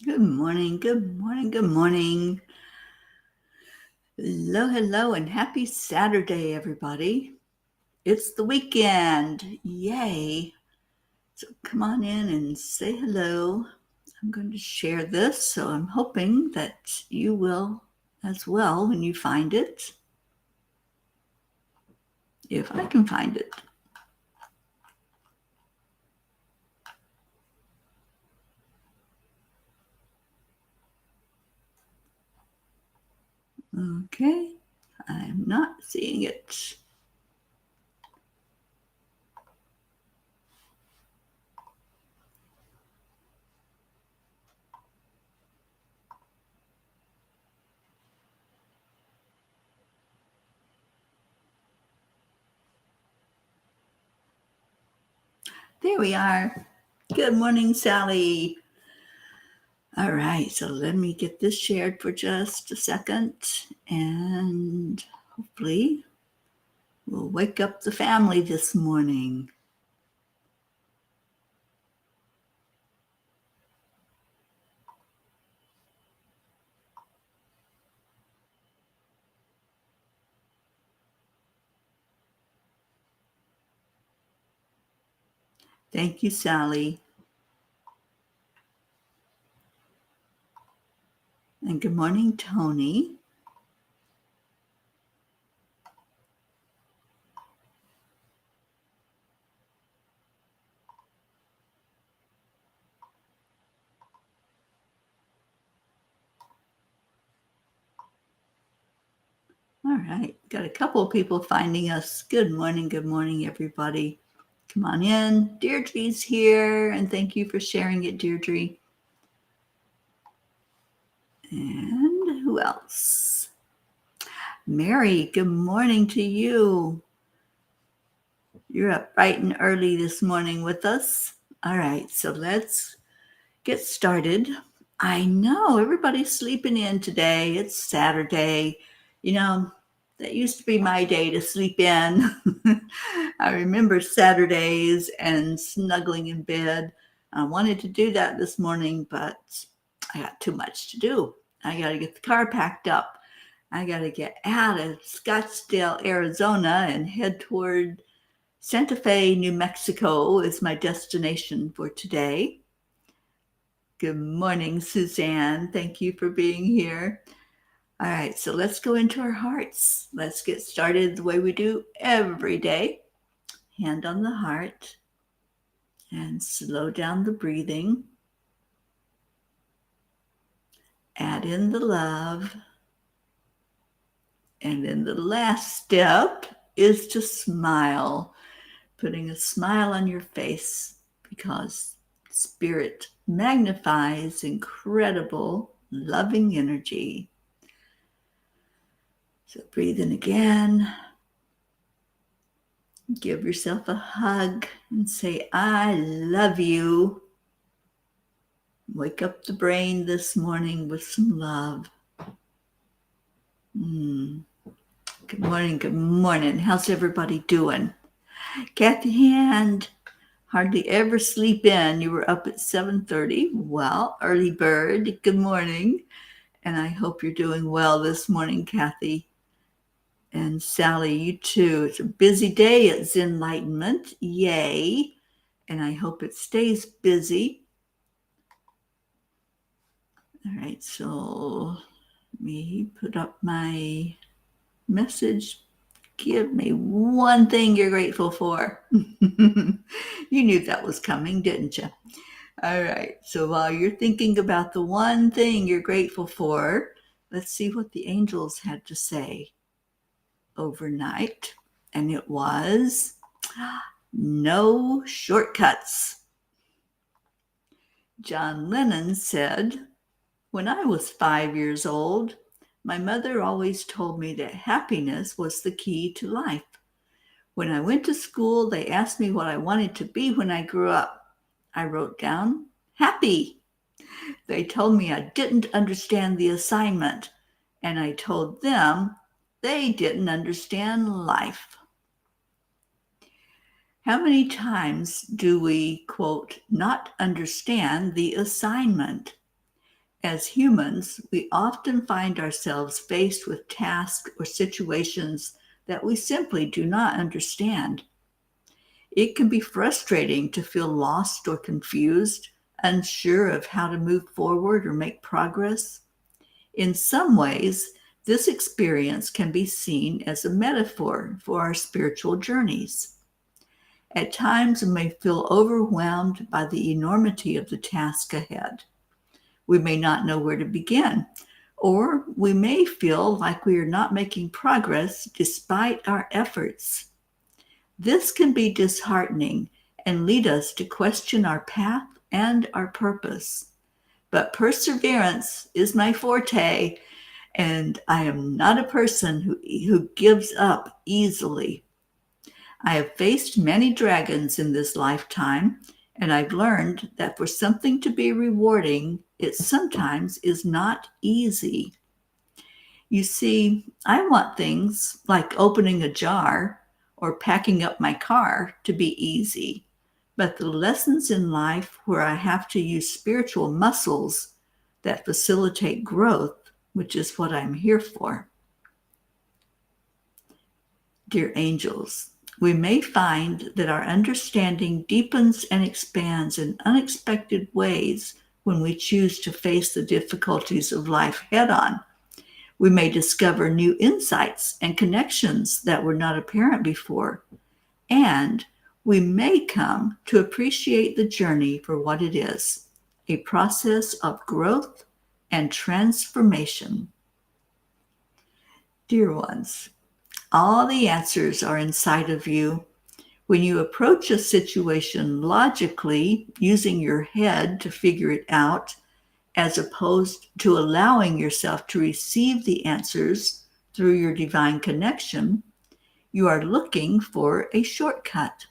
Good morning, good morning, good morning. Hello, hello, and happy Saturday, everybody. It's the weekend. Yay. So come on in and say hello. I'm going to share this, so I'm hoping that you will as well when you find it, if I can find it. Okay, I'm not seeing it. There we are. Good morning, Sally. All right, so let me get this shared for just a second, and hopefully we'll wake up the family this morning. Thank you, Sally. And good morning, Tony. All right, got a couple of people finding us. Good morning, everybody. Come on in. Deirdre's here, and thank you for sharing it, Deirdre. And who else? Mary, good morning to you. You're up bright and early this morning with us. All right, so let's get started. I know everybody's sleeping in today. It's Saturday. You know, that used to be my day to sleep in. I remember Saturdays and snuggling in bed. I wanted to do that this morning, but I got too much to do. I got to get the car packed up. I got to get out of Scottsdale, Arizona, and head toward Santa Fe, New Mexico is my destination for today. Good morning, Suzanne. Thank you for being here. All right, so let's go into our hearts. Let's get started the way we do every day. Hand on the heart and slow down the breathing. Add in the love. And then the last step is to smile, putting a smile on your face because Spirit magnifies incredible, loving energy. So breathe in again. Give yourself a hug and say, I love you. Wake up the brain this morning with some love. Good morning, good morning. How's everybody doing? Kathy Hand, hardly ever sleep in. You were up at 7:30. Well, early bird. Good morning. And I hope you're doing well this morning, Kathy. And Sally, you too. It's a busy day at Zenlightenment. Yay. And I hope it stays busy. All right, so let me put up my message. Give me one thing you're grateful for. You knew that was coming, didn't you? All right, so while you're thinking about the one thing you're grateful for, let's see what the angels had to say overnight. And it was no shortcuts. John Lennon said, when I was 5 years old, my mother always told me that happiness was the key to life. When I went to school, they asked me what I wanted to be when I grew up. I wrote down, happy. They told me I didn't understand the assignment, and I told them they didn't understand life. How many times do we, quote, not understand the assignment? As humans, we often find ourselves faced with tasks or situations that we simply do not understand. It can be frustrating to feel lost or confused, unsure of how to move forward or make progress. In some ways, this experience can be seen as a metaphor for our spiritual journeys. At times, we may feel overwhelmed by the enormity of the task ahead. We may not know where to begin, or we may feel like we are not making progress despite our efforts. This can be disheartening and lead us to question our path and our purpose. But perseverance is my forte, and I am not a person who gives up easily. I have faced many dragons in this lifetime, and I've learned that for something to be rewarding, it sometimes is not easy. You see, I want things like opening a jar or packing up my car to be easy. But the lessons in life where I have to use spiritual muscles that facilitate growth, which is what I'm here for. Dear angels, we may find that our understanding deepens and expands in unexpected ways when we choose to face the difficulties of life head on. We may discover new insights and connections that were not apparent before, and we may come to appreciate the journey for what it is, a process of growth and transformation. Dear ones, all the answers are inside of you. When you approach a situation logically, using your head to figure it out, as opposed to allowing yourself to receive the answers through your divine connection, you are looking for a shortcut.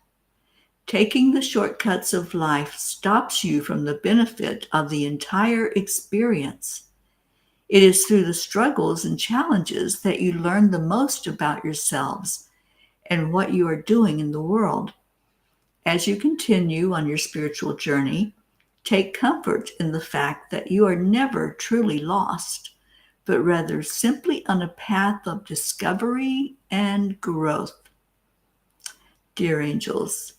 Taking the shortcuts of life stops you from the benefit of the entire experience. It is through the struggles and challenges that you learn the most about yourselves and what you are doing in the world. As you continue on your spiritual journey, take comfort in the fact that you are never truly lost, but rather simply on a path of discovery and growth. Dear angels,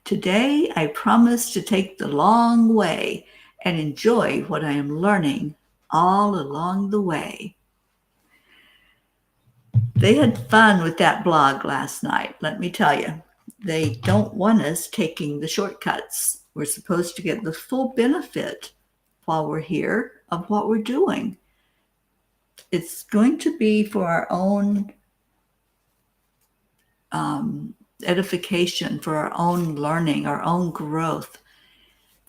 today I promise to take the long way and enjoy what I am learning all along the way. They had fun with that blog last night, let me tell you. They don't want us taking the shortcuts. We're supposed to get the full benefit while we're here of what we're doing. It's going to be for our own edification, for our own learning, our own growth,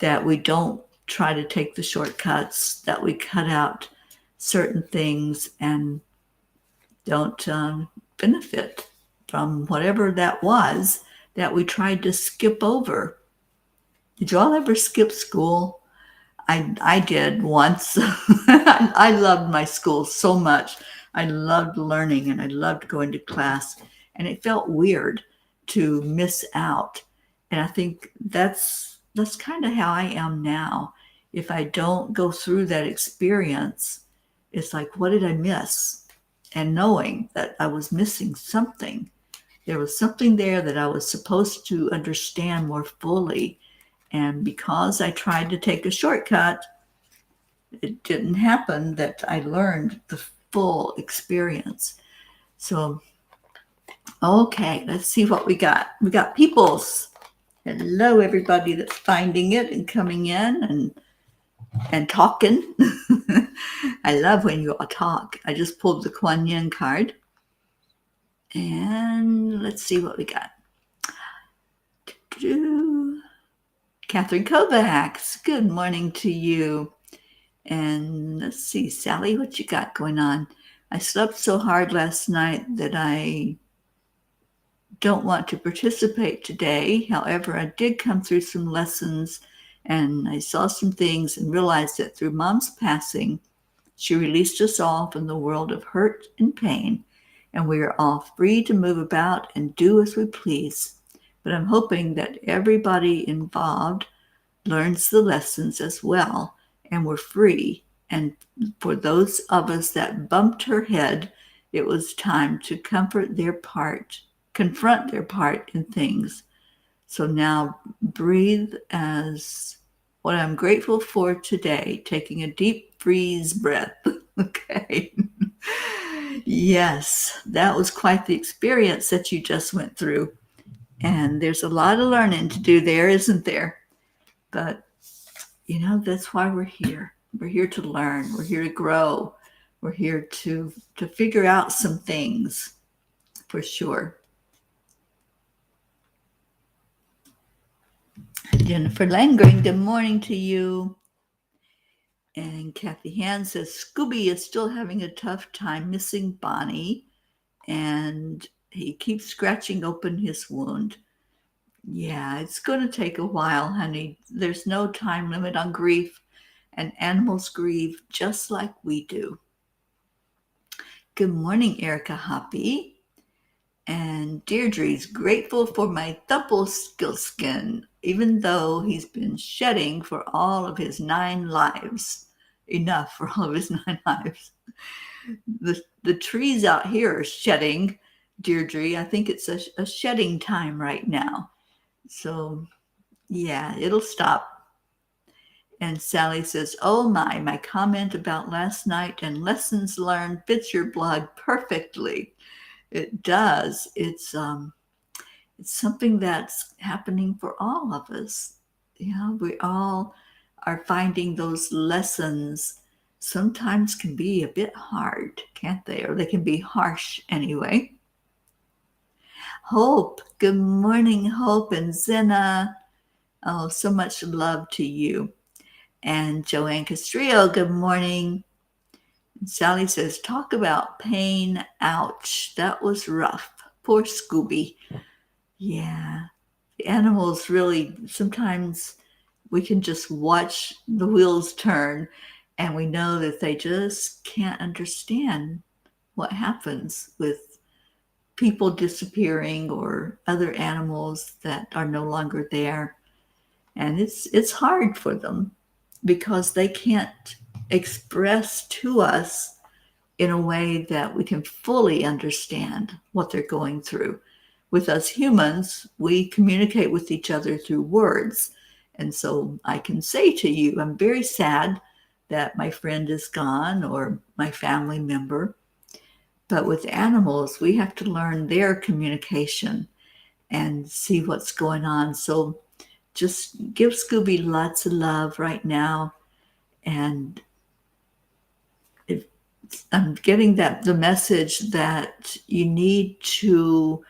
that we don't try to take the shortcuts, that we cut out certain things and don't benefit from whatever that was that we tried to skip over. Did you all ever skip school? I did once. I loved my school so much. I loved learning and I loved going to class, and it felt weird to miss out. And I think that's kind of how I am now. If I don't go through that experience, it's like, what did I miss? And knowing that I was missing something, there was something there that I was supposed to understand more fully. And because I tried to take a shortcut, it didn't happen that I learned the full experience. So, okay, let's see what we got. We got Peoples. Hello, everybody that's finding it and coming in and talking. I love when you all talk. I just pulled the Kuan Yin card. And let's see what we got. Catherine Kovacs, good morning to you. And let's see, Sally, what you got going on? I slept so hard last night that I don't want to participate today. However, I did come through some lessons and I saw some things and realized that through Mom's passing, she released us all from the world of hurt and pain, and we are all free to move about and do as we please. But I'm hoping that everybody involved learns the lessons as well, and we're free And for those of us that bumped her head, it was time to confront their part in things. So now breathe as what I'm grateful for today, taking a deep freeze breath. Okay. Yes, that was quite the experience that you just went through. And there's a lot of learning to do there, isn't there? But, that's why we're here. We're here to learn. We're here to grow. We're here to figure out some things for sure. Jennifer Langren, good morning to you. And Kathy Hand says, Scooby is still having a tough time missing Bonnie, and he keeps scratching open his wound. Yeah, it's going to take a while, honey. There's no time limit on grief, and animals grieve just like we do. Good morning, Erica Hoppy. And Deirdre's grateful for my Thumpelstiltskin, even though he's been shedding for all of his 9 lives. Enough for all of his 9 lives. The trees out here are shedding, Deirdre. I think it's a shedding time right now. So, yeah, it'll stop. And Sally says, oh my comment about last night and lessons learned fits your blog perfectly. It does. It's something that's happening for all of us. We all are finding those lessons sometimes can be a bit hard, can't they? Or they can be harsh anyway. Hope, good morning, Hope and Zena. Oh, so much love to you. And Joanne Castrillo, good morning. And Sally says, talk about pain. Ouch, that was rough. Poor Scooby. Yeah, the animals really, sometimes we can just watch the wheels turn and we know that they just can't understand what happens with people disappearing or other animals that are no longer there. And it's hard for them because they can't express to us in a way that we can fully understand what they're going through. With us humans, we communicate with each other through words. And so I can say to you, I'm very sad that my friend is gone or my family member. But with animals, we have to learn their communication and see what's going on. So just give Scooby lots of love right now. And I'm getting the message that you need to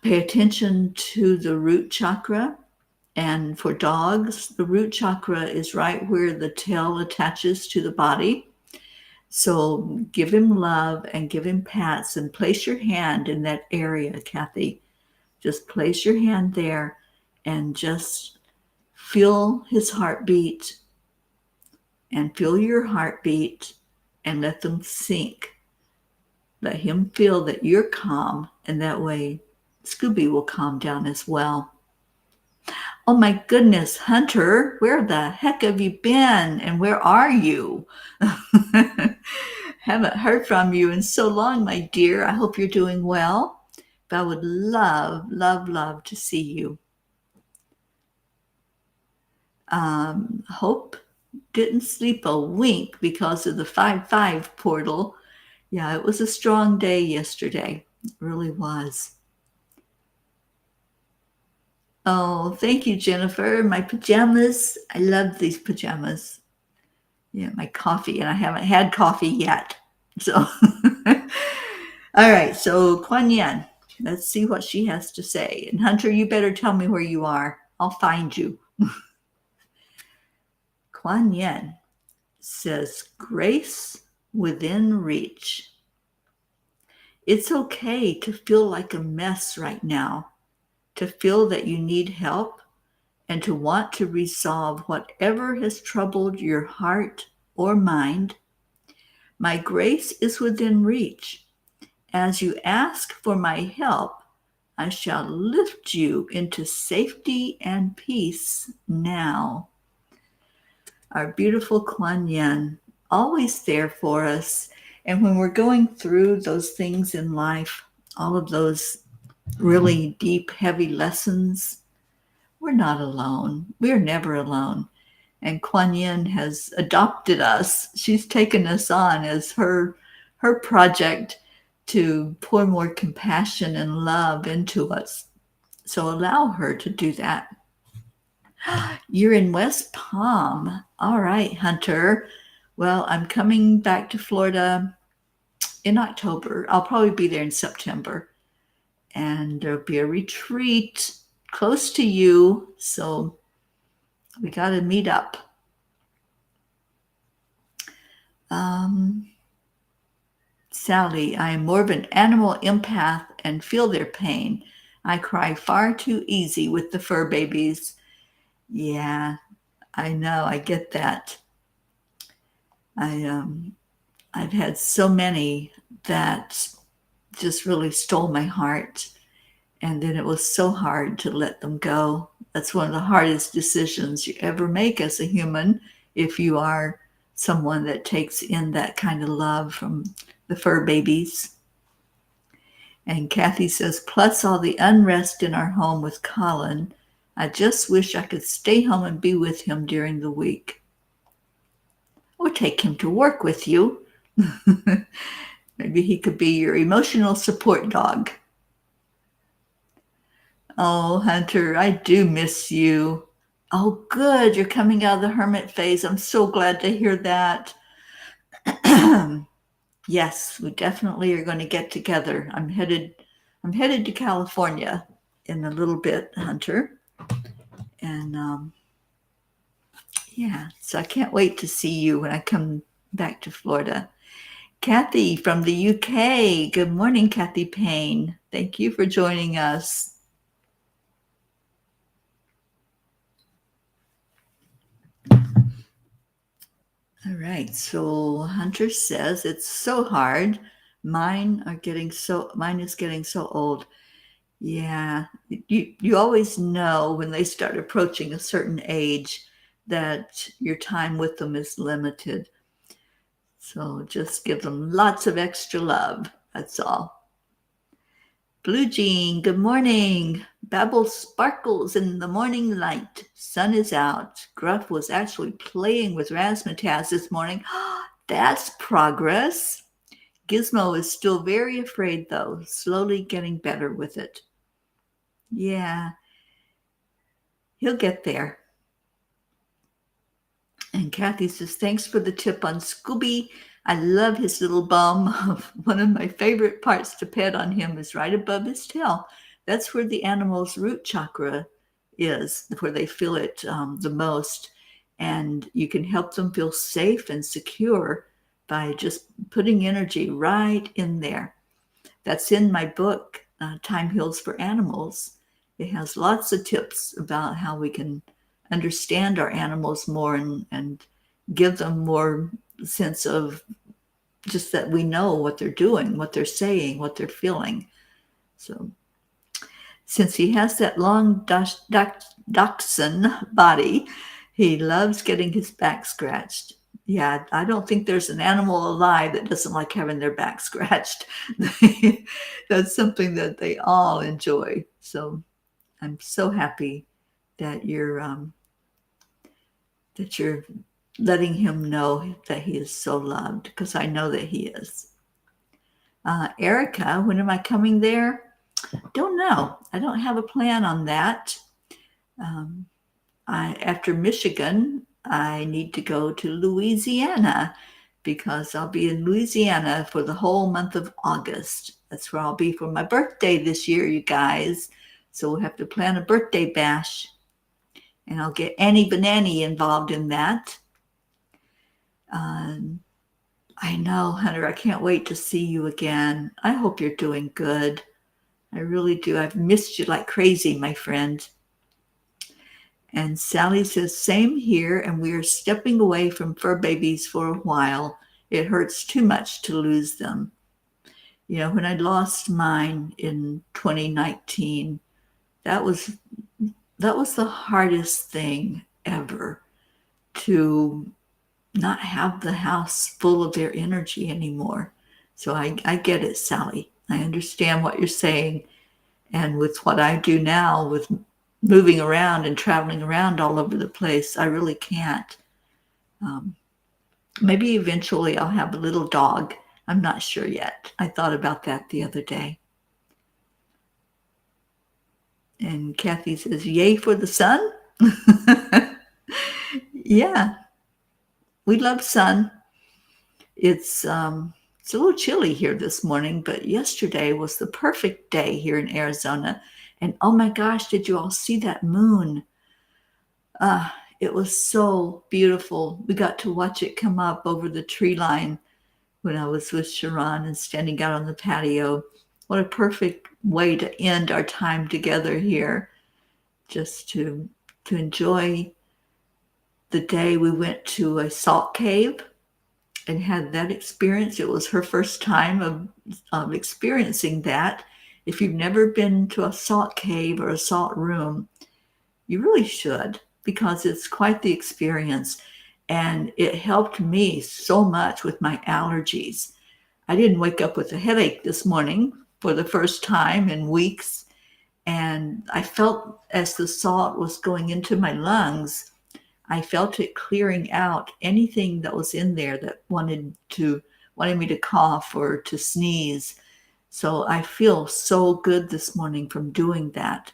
pay attention to the root chakra. And for dogs, the root chakra is right where the tail attaches to the body. So give him love and give him pats and place your hand in that area, Kathy. Just place your hand there and just feel his heartbeat and feel your heartbeat and let them sink. Let him feel that you're calm, and that way Scooby will calm down as well. Oh my goodness, Hunter, where the heck have you been? And where are you? Haven't heard from you in so long, my dear. I hope you're doing well. But I would love, love, love to see you. Hope didn't sleep a wink because of the 5-5 portal. Yeah, it was a strong day yesterday. It really was. Oh, thank you, Jennifer. My pajamas. I love these pajamas. Yeah, my coffee, and I haven't had coffee yet. So, all right. So, Kuan Yin, let's see what she has to say. And Hunter, you better tell me where you are. I'll find you. Kuan Yin says, grace within reach. It's okay to feel like a mess right now, to feel that you need help, and to want to resolve whatever has troubled your heart or mind. My grace is within reach. As you ask for my help, I shall lift you into safety and peace now. our beautiful Kuan Yin, always there for us. And when we're going through those things in life, all of those really deep, heavy lessons, we're not alone. We're never alone. And Kuan Yin has adopted us. She's taken us on as her project to pour more compassion and love into us. So allow her to do that. You're in West Palm. All right, Hunter. Well, I'm coming back to Florida in October. I'll probably be there in September. And there'll be a retreat close to you. So we got to meet up. Sally, I am more of an animal empath and feel their pain. I cry far too easy with the fur babies. Yeah, I know. I get that. I've had so many that just really stole my heart. And then it was so hard to let them go. That's one of the hardest decisions you ever make as a human, if you are someone that takes in that kind of love from the fur babies. And Kathy says, plus all the unrest in our home with Colin, I just wish I could stay home and be with him during the week. Or take him to work with you. Maybe he could be your emotional support dog. Oh, Hunter, I do miss you. Oh, good. You're coming out of the hermit phase. I'm so glad to hear that. Yes, we definitely are going to get together. I'm headed to California in a little bit, Hunter. And yeah, so I can't wait to see you when I come back to Florida. Kathy from the UK. Good morning, Kathy Payne. Thank you for joining us. All right, so Hunter says it's so hard. Mine is getting so old. Yeah, you always know when they start approaching a certain age that your time with them is limited. So just give them lots of extra love. That's all. Blue Jean, good morning. Babble sparkles in the morning light. Sun is out. Gruff was actually playing with razzmatazz this morning. That's progress. Gizmo is still very afraid, though, slowly getting better with it. Yeah, he'll get there. And Kathy says, thanks for the tip on Scooby. I love his little bum. One of my favorite parts to pet on him is right above his tail. That's where the animal's root chakra is, where they feel it the most. And you can help them feel safe and secure by just putting energy right in there. That's in my book, Time Heals for Animals. It has lots of tips about how we can understand our animals more and give them more sense of just that we know what they're doing, what they're saying, what they're feeling. So since he has that long dachshund body, he loves getting his back scratched. Yeah, I don't think there's an animal alive that doesn't like having their back scratched. That's something that they all enjoy. So I'm so happy that you're letting him know that he is so loved, because I know that he is. Erica, when am I coming there? Don't know. I don't have a plan on that. After Michigan, I need to go to Louisiana, because I'll be in Louisiana for the whole month of August. That's where I'll be for my birthday this year, you guys. So we'll have to plan a birthday bash. And I'll get Annie Banani involved in that. I know, Hunter, I can't wait to see you again. I hope you're doing good. I really do. I've missed you like crazy, my friend. And Sally says, same here, and we are stepping away from fur babies for a while. It hurts too much to lose them. You know, when I lost mine in 2019, that was the hardest thing ever. to not have the house full of their energy anymore. So I get it, Sally. I understand what you're saying. And with what I do now, with moving around and traveling around all over the place, I really can't. Maybe eventually I'll have a little dog. I'm not sure yet. I thought about that the other day. And Kathy says, yay for the sun. Yeah, we love sun. It's a little chilly here this morning, but yesterday was the perfect day here in Arizona. And oh my gosh, did you all see that moon? It was so beautiful. We got to watch it come up over the tree line when I was with Sharon and standing out on the patio. What a perfect way to end our time together here, just to enjoy the day. We went to a salt cave and had that experience. It was her first time of experiencing that. If you've never been to a salt cave or a salt room, you really should, because it's quite the experience. And it helped me so much with my allergies. I didn't wake up with a headache this morning for the first time in weeks. And I felt as the salt was going into my lungs, I felt it clearing out anything that was in there that wanted me to cough or to sneeze. So I feel so good this morning from doing that.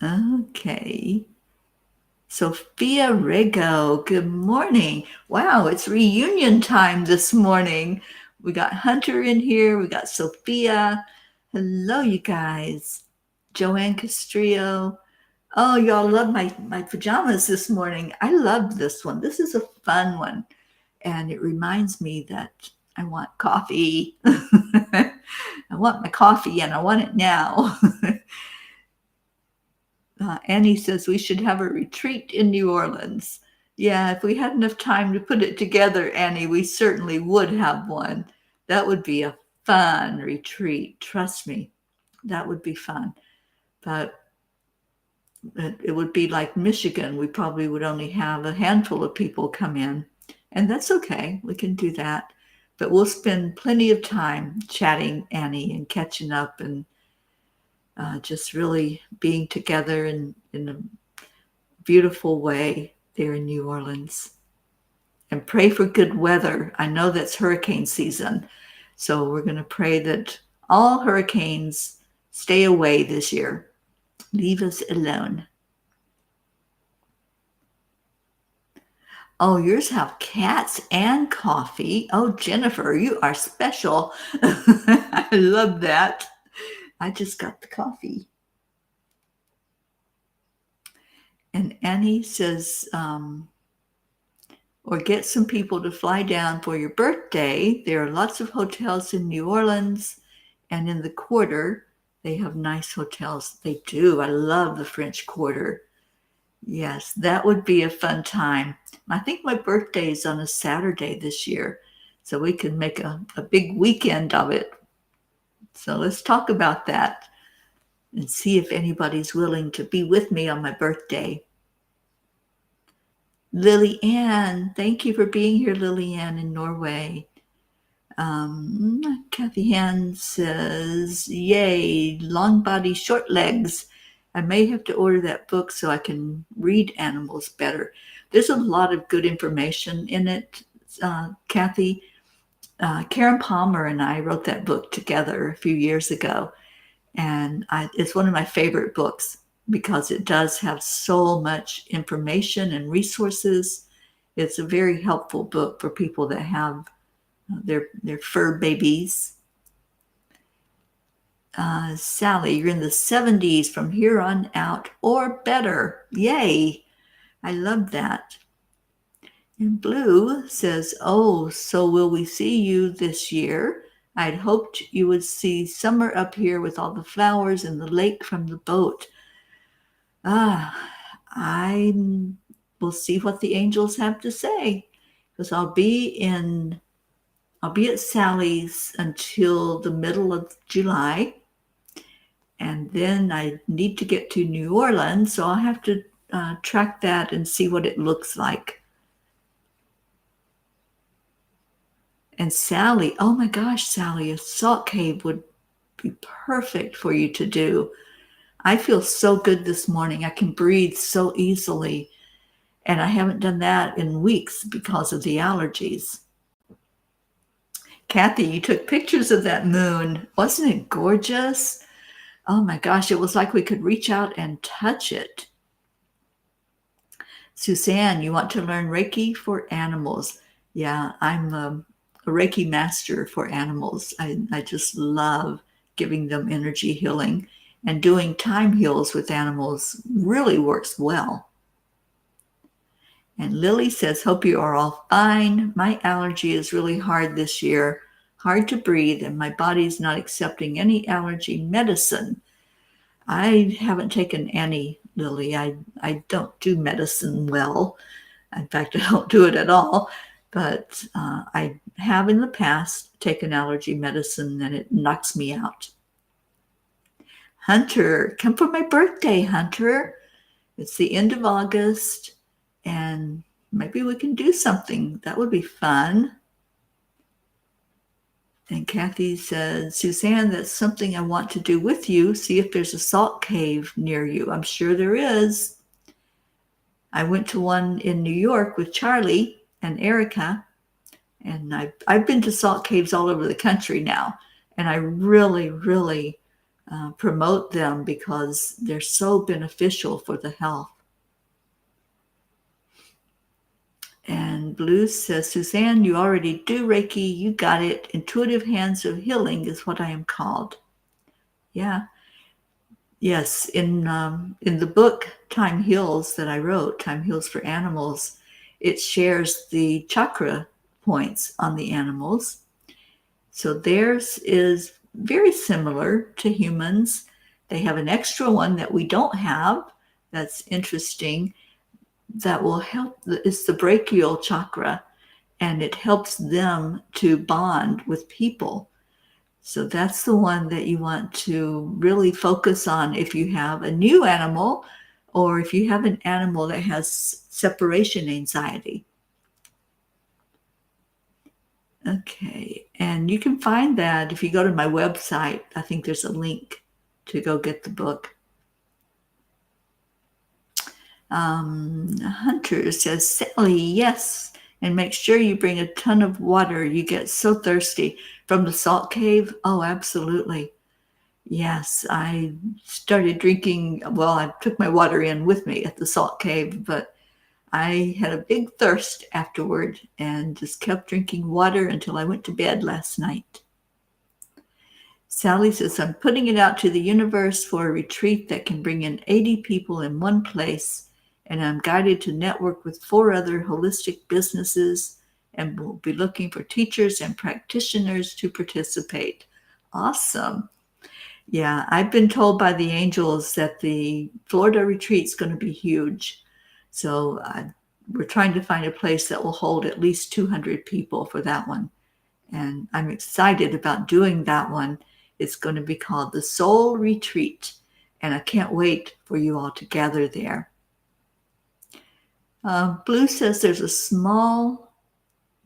Okay. Sophia Rego, good morning. Wow, it's reunion time this morning. We got Hunter in here. We got Sophia. Hello, you guys. Joanne Castrillo. Oh, y'all love my pajamas this morning. I love this one. This is a fun one. And it reminds me that I want coffee. I want my coffee and I want it now. Annie says we should have a retreat in New Orleans. Yeah, if we had enough time to put it together, Annie, we certainly would have one. That would be a fun retreat. Trust me, that would be fun. But it would be like Michigan. We probably would only have a handful of people come in. And that's okay. We can do that. But we'll spend plenty of time chatting, Annie, and catching up and just really being together in a beautiful way there in New Orleans. And pray for good weather. I know that's hurricane season. So we're going to pray that all hurricanes stay away this year. Leave us alone. Oh, yours have cats and coffee. Oh, Jennifer, you are special. I love that. I just got the coffee. And Annie says, or get some people to fly down for your birthday. There are lots of hotels in New Orleans and in the Quarter. They have nice hotels. They do. I love the French Quarter. Yes, that would be a fun time. I think my birthday is on a Saturday this year, so we can make a big weekend of it. So let's talk about that and see if anybody's willing to be with me on my birthday. Lily Ann, thank you for being here, Lily Ann in Norway. Kathy Hand says, yay, long body, short legs. I may have to order that book so I can read animals better. There's a lot of good information in it, Kathy. Karen Palmer and I wrote that book together a few years ago. And it's one of my favorite books because it does have so much information and resources. It's a very helpful book for people that have their fur babies. Sally, you're in the 70s from here on out or better. Yay. I love that. And Blue says, oh, so will we see you this year? I'd hoped you would see summer up here with all the flowers and the lake from the boat. I will see what the angels have to say, because I'll be at Sally's until the middle of July. And then I need to get to New Orleans, so I'll have to track that and see what it looks like. And Sally, oh my gosh, Sally, a salt cave would be perfect for you to do. I feel so good this morning. I can breathe so easily. And I haven't done that in weeks because of the allergies. Kathy, you took pictures of that moon. Wasn't it gorgeous? Oh my gosh, it was like we could reach out and touch it. Suzanne, you want to learn Reiki for animals? Yeah, I'm a Reiki master for animals. I just love giving them energy healing, and doing time heals with animals really works well. And Lily says, hope you are all fine. My allergy is really hard this year, hard to breathe, and my body's not accepting any allergy medicine. I haven't taken any, Lily. I don't do medicine well. In fact, I don't do it at all. But I have in the past taken allergy medicine, and it knocks me out. Hunter, come for my birthday, Hunter. It's the end of August, and maybe we can do something. That would be fun. And Kathy says, Suzanne, that's something I want to do with you. See if there's a salt cave near you. I'm sure there is. I went to one in New York with Charlie and Erica, and I've been to salt caves all over the country now, and I really, really promote them because they're so beneficial for the health. And Blue says, Suzanne, you already do Reiki. You got it. Intuitive hands of healing is what I am called. Yeah. Yes. In the book Time Heals that I wrote, Time Heals for Animals, it shares the chakra points on the animals. So theirs is very similar to humans. They have an extra one that we don't have. That's interesting. That will help. It's the brachial chakra, and it helps them to bond with people. So that's the one that you want to really focus on if you have a new animal, or if you have an animal that has separation anxiety. Okay, and you can find that if you go to my website. I think there's a link to go get the book. Hunter says, Sally, yes, and make sure you bring a ton of water. You get so thirsty from the salt cave. Oh, absolutely. Yes, I started drinking. Well, I took my water in with me at the salt cave, but I had a big thirst afterward and just kept drinking water until I went to bed last night. Sally says, I'm putting it out to the universe for a retreat that can bring in 80 people in one place, and I'm guided to network with 4 other holistic businesses, and we'll be looking for teachers and practitioners to participate. Awesome. Yeah, I've been told by the angels that the Florida retreat is going to be huge. So we're trying to find a place that will hold at least 200 people for that one. And I'm excited about doing that one. It's going to be called the Soul Retreat, and I can't wait for you all to gather there. Blue says there's a small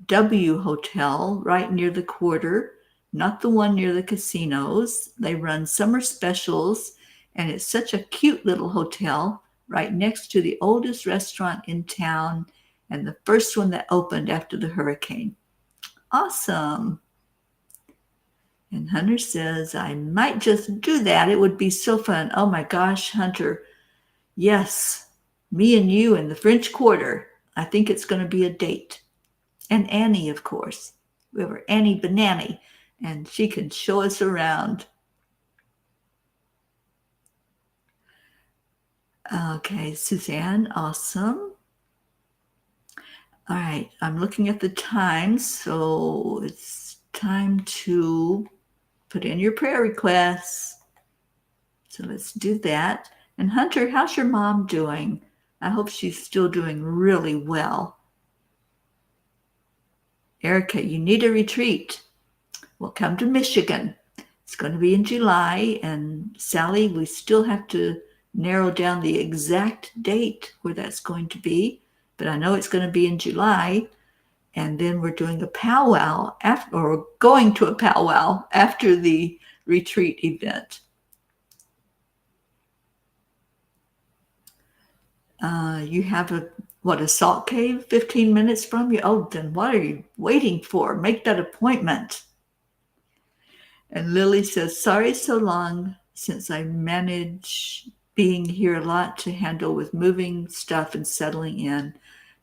W hotel right near the quarter, not the one near the casinos. They run summer specials, and it's such a cute little hotel right next to the oldest restaurant in town and the first one that opened after the hurricane. Awesome. And Hunter says, I might just do that. It would be so fun. Oh my gosh, Hunter. Yes, me and you in the French Quarter. I think it's going to be a date. And Annie, of course. We have our Annie Banani, and she can show us around. Okay, Suzanne, awesome. All right, I'm looking at the time, so it's time to put in your prayer requests. So let's do that. And Hunter, how's your mom doing? I hope she's still doing really well. Erica, you need a retreat. Well, come to Michigan. It's going to be in July. And Sally, we still have to narrow down the exact date where that's going to be. But I know it's going to be in July. And then we're doing a powwow after, or going to a powwow after the retreat event. You have a salt cave 15 minutes from you? Oh, then what are you waiting for? Make that appointment. And Lily says, sorry so long since I manage being here a lot to handle with moving stuff and settling in.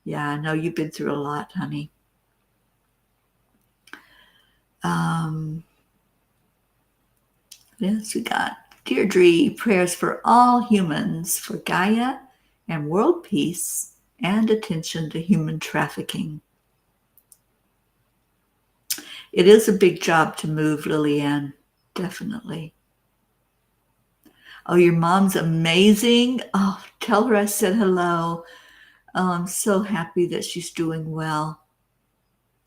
Yeah, I know you've been through a lot, honey. Yes, we got Deirdre, prayers for all humans, for Gaia and world peace, and attention to human trafficking. It is a big job to move, Lillian, definitely. Oh, your mom's amazing. Oh, tell her I said hello. Oh, I'm so happy that she's doing well.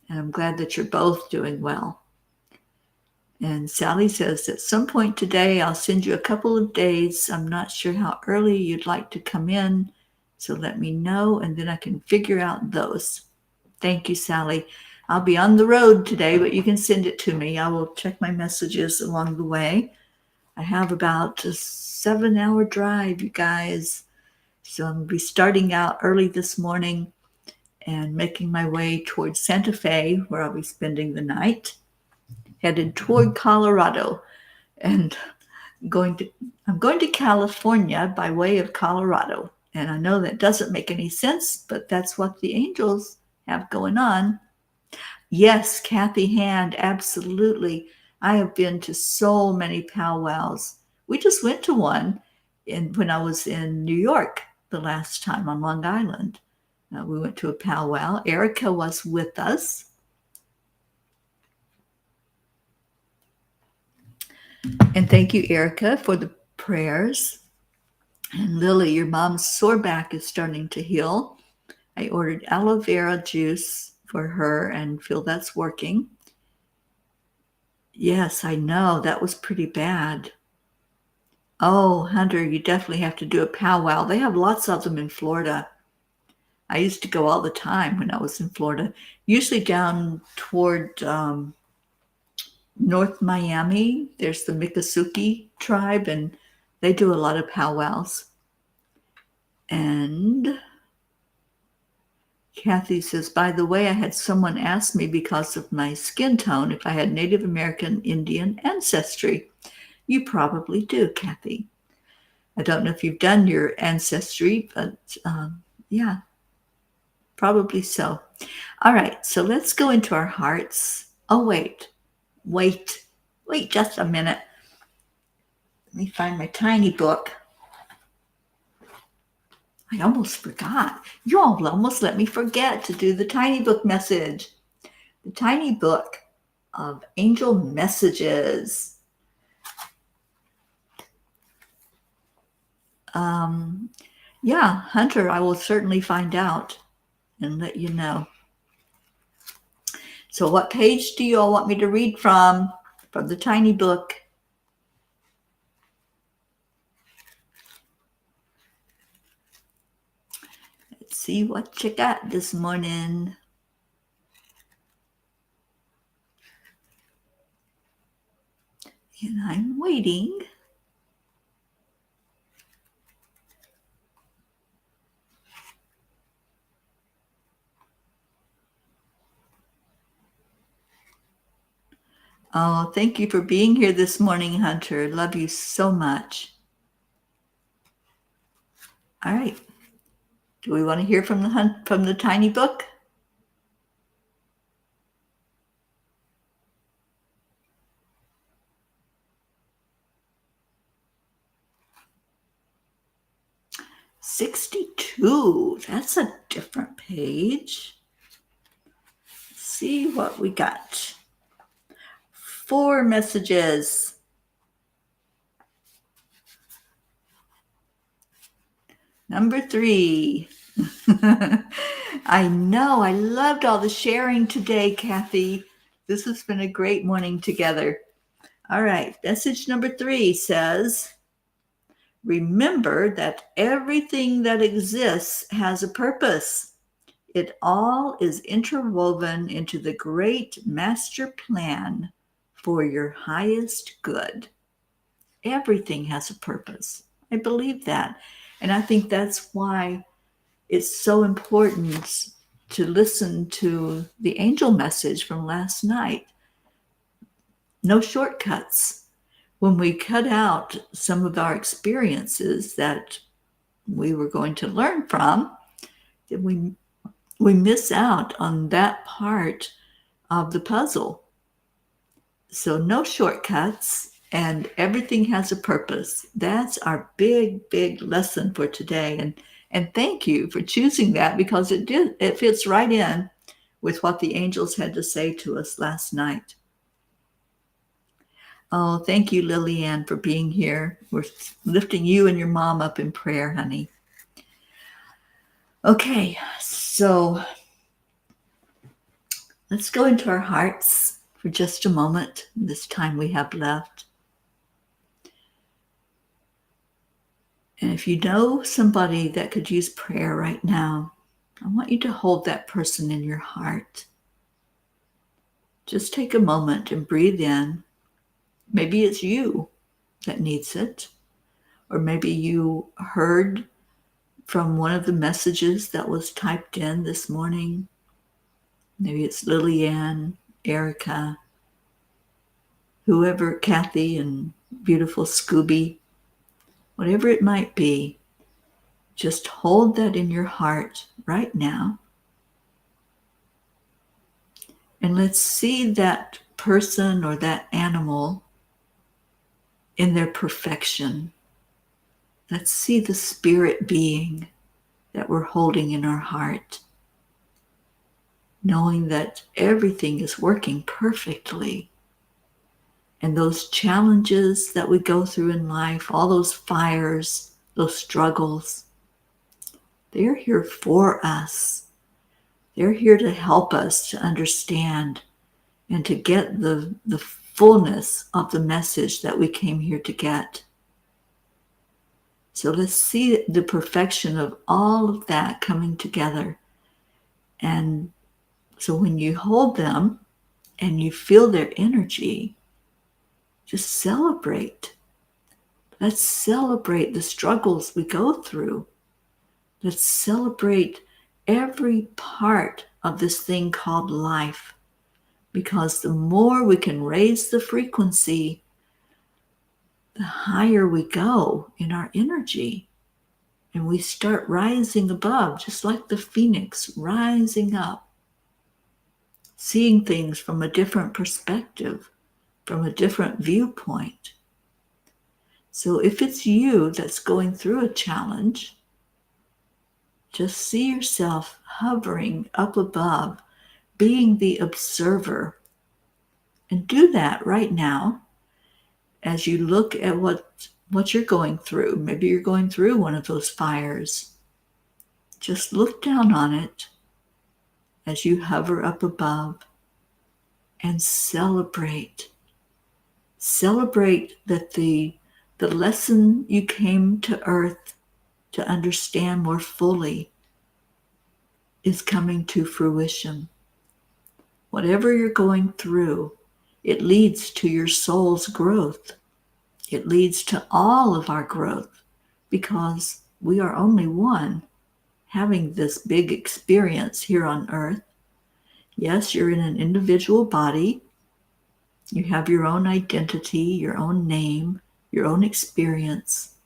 And I'm glad that you're both doing well. And Sally says, at some point today, I'll send you a couple of days. I'm not sure how early you'd like to come in, so let me know, and then I can figure out those. Thank you, Sally. I'll be on the road today, but you can send it to me. I will check my messages along the way. I have about a 7-hour drive, you guys. So I'm going to be starting out early this morning and making my way towards Santa Fe, where I'll be spending the night, headed toward Colorado. And I'm going to California by way of Colorado. And I know that doesn't make any sense, but that's what the angels have going on. Yes, Kathy Hand, absolutely. I have been to so many powwows. We just went to one when I was in New York the last time on Long Island. We went to a powwow. Erica was with us. And thank you, Erica, for the prayers. And Lily, your mom's sore back is starting to heal. I ordered aloe vera juice for her and feel that's working. Yes, I know. That was pretty bad. Oh, Hunter, you definitely have to do a powwow. They have lots of them in Florida. I used to go all the time when I was in Florida, usually down toward North Miami. There's the Miccosukee tribe, and they do a lot of powwows. And Kathy says, by the way, I had someone ask me because of my skin tone if I had Native American Indian ancestry. You probably do, Kathy. I don't know if you've done your ancestry, but yeah, probably so. All right, so let's go into our hearts. Oh, wait just a minute. Let me find my tiny book. I almost forgot. You all almost let me forget to do the tiny book message. The tiny book of angel messages. Yeah, Hunter, I will certainly find out and let you know. So what page do you all want me to read from the tiny book? Let's see what you got this morning. And I'm waiting. Oh, thank you for being here this morning, Hunter. Love you so much. All right. Do we want to hear from the tiny book? $62. That's a different page. Let's see what we got. 4 messages. Number 3. I know. I loved all the sharing today, Kathy. This has been a great morning together. All right. Message number 3 says, remember that everything that exists has a purpose. It all is interwoven into the great master plan for your highest good. Everything has a purpose. I believe that. And I think that's why it's so important to listen to the angel message from last night. No shortcuts. When we cut out some of our experiences that we were going to learn from, we miss out on that part of the puzzle. So no shortcuts, and everything has a purpose. That's our big lesson for today. And thank you for choosing that, because it fits right in with what the angels had to say to us last night. Oh, thank you, Lillian, for being here. We're lifting you and your mom up in prayer, honey. Okay, so let's go into our hearts for just a moment, this time we have left. And if you know somebody that could use prayer right now, I want you to hold that person in your heart. Just take a moment and breathe in. Maybe it's you that needs it, or maybe you heard from one of the messages that was typed in this morning. Maybe it's Lillian, Erica, whoever, Kathy and beautiful Scooby, whatever it might be. Just hold that in your heart right now. And let's see that person or that animal in their perfection. Let's see the spirit being that we're holding in our heart, knowing that everything is working perfectly. And those challenges that we go through in life, all those fires, those struggles, they're here for us. They're here to help us to understand and to get the fullness of the message that we came here to get. So let's see the perfection of all of that coming together. And so when you hold them and you feel their energy, just celebrate. Let's celebrate the struggles we go through. Let's celebrate every part of this thing called life. Because the more we can raise the frequency, the higher we go in our energy. And we start rising above, just like the phoenix, rising up, seeing things from a different perspective, from a different viewpoint. So if it's you that's going through a challenge, just see yourself hovering up above, being the observer. And do that right now as you look at what you're going through. Maybe you're going through one of those fires. Just look down on it as you hover up above and celebrate. Celebrate that the lesson you came to earth to understand more fully is coming to fruition. Whatever you're going through, it leads to your soul's growth. It leads to all of our growth, because we are only one having this big experience here on earth. Yes, you're in an individual body. You have your own identity, your own name, your own experience.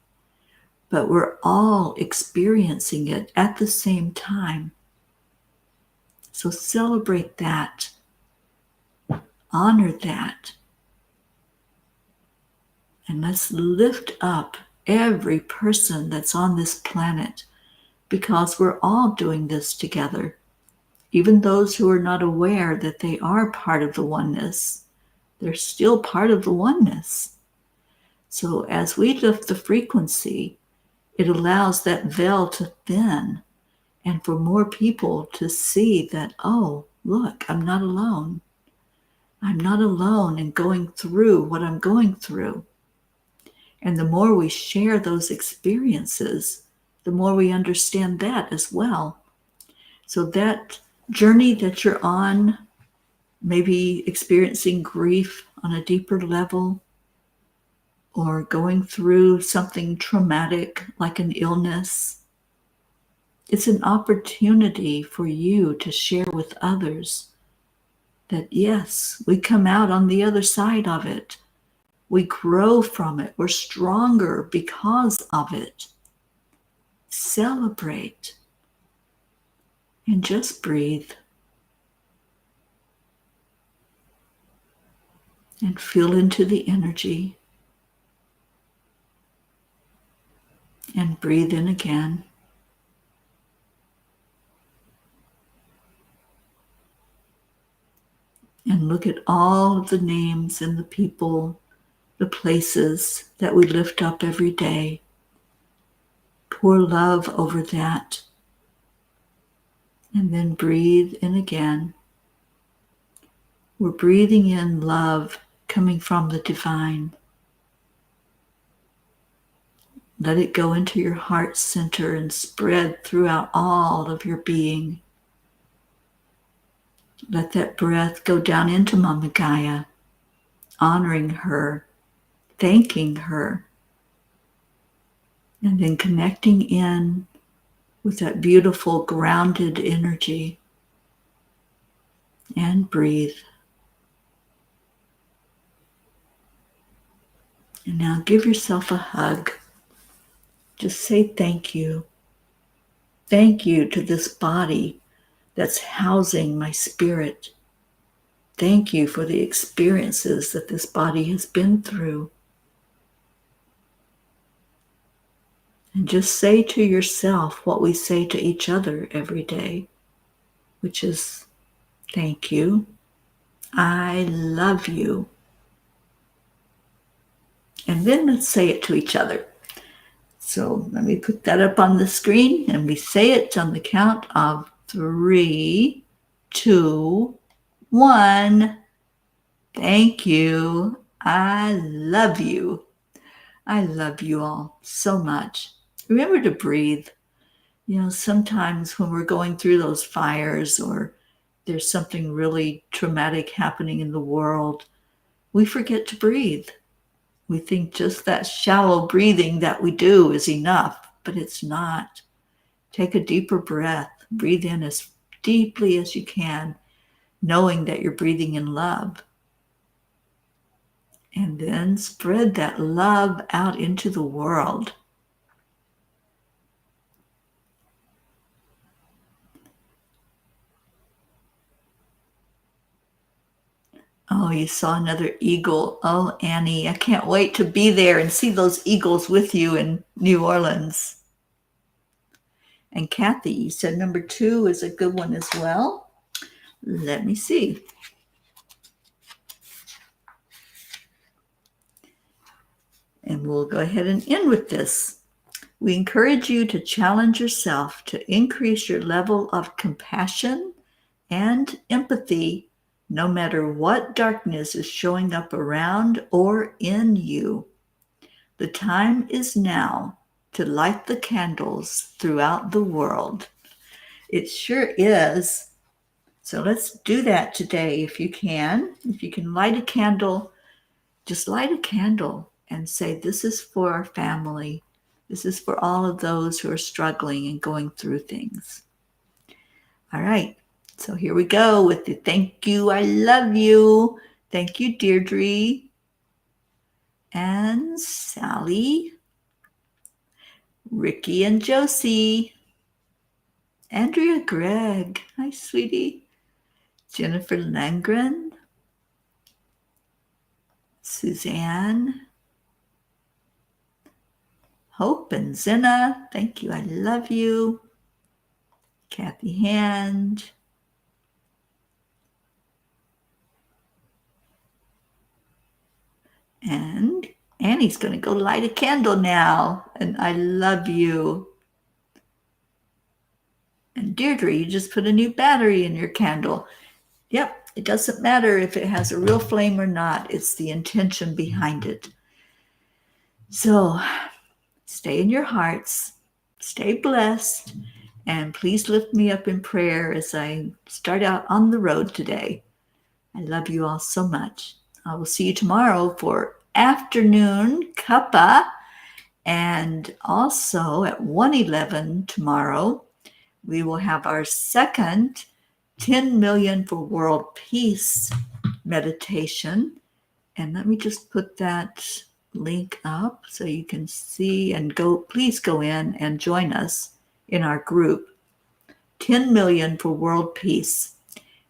But we're all experiencing it at the same time. So celebrate that. Honor that. And let's lift up every person that's on this planet, because we're all doing this together. Even those who are not aware that they are part of the oneness, they're still part of the oneness. So as we lift the frequency, it allows that veil to thin, and for more people to see that, oh, look, I'm not alone. I'm not alone in going through what I'm going through. And the more we share those experiences, the more we understand that as well. So that journey that you're on, maybe experiencing grief on a deeper level, or going through something traumatic like an illness, it's an opportunity for you to share with others that yes, we come out on the other side of it. We grow from it. We're stronger because of it. Celebrate and just breathe and feel into the energy and breathe in again. And look at all of the names and the people, the places that we lift up every day. Pour love over that. And then breathe in again. We're breathing in love coming from the divine. Let it go into your heart center and spread throughout all of your being. Let that breath go down into Mama Gaia, honoring her, thanking her, and then connecting in with that beautiful grounded energy. And breathe. And now give yourself a hug. Just say thank you. Thank you to this body that's housing my spirit. Thank you for the experiences that this body has been through. And just say to yourself what we say to each other every day, which is, thank you. I love you. And then let's say it to each other. So let me put that up on the screen, and we say it on the count of 3, 2, 1. Thank you. I love you. I love you all so much. Remember to breathe. You know, sometimes when we're going through those fires or there's something really traumatic happening in the world, we forget to breathe. We think just that shallow breathing that we do is enough, but it's not. Take a deeper breath. Breathe in as deeply as you can, knowing that you're breathing in love. And then spread that love out into the world. Oh, you saw another eagle. Oh, Annie, I can't wait to be there and see those eagles with you in New Orleans. And Kathy, you said number 2 is a good one as well. Let me see. And we'll go ahead and end with this. We encourage you to challenge yourself to increase your level of compassion and empathy, no matter what darkness is showing up around or in you. The time is now to light the candles throughout the world. It sure is. So let's do that today if you can. If you can light a candle, just light a candle and say, this is for our family. This is for all of those who are struggling and going through things. All right. So here we go with the thank you, I love you. Thank you, Deirdre and Sally, Ricky and Josie, Andrea Gregg, hi sweetie, Jennifer Langren, Suzanne, Hope and Zena, thank you, I love you, Kathy Hand, and Annie's going to go light a candle now, and I love you. And Deirdre, you just put a new battery in your candle. Yep, It doesn't matter if it has a real flame or not. It's the intention behind it. So stay in your hearts, stay blessed, and please lift me up in prayer as I start out on the road today. I love you all so much. I will see you tomorrow for afternoon kappa, and also at 1:11 tomorrow, we will have our second 10 million for world peace meditation. And let me just put that link up so you can see and please go in and join us in our group, 10 million for world peace.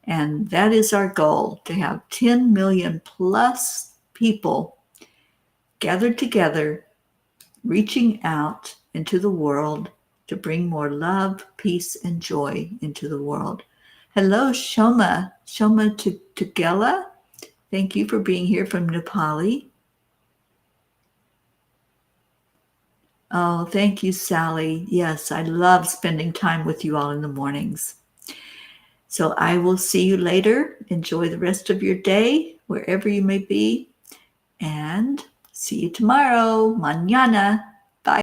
And that is our goal, to have 10 million plus people gathered together, reaching out into the world to bring more love, peace, and joy into the world. Hello, Shoma Tugela. Thank you for being here from Nepali. Oh, thank you, Sally. Yes, I love spending time with you all in the mornings. So I will see you later. Enjoy the rest of your day, wherever you may be. And see you tomorrow. Mañana.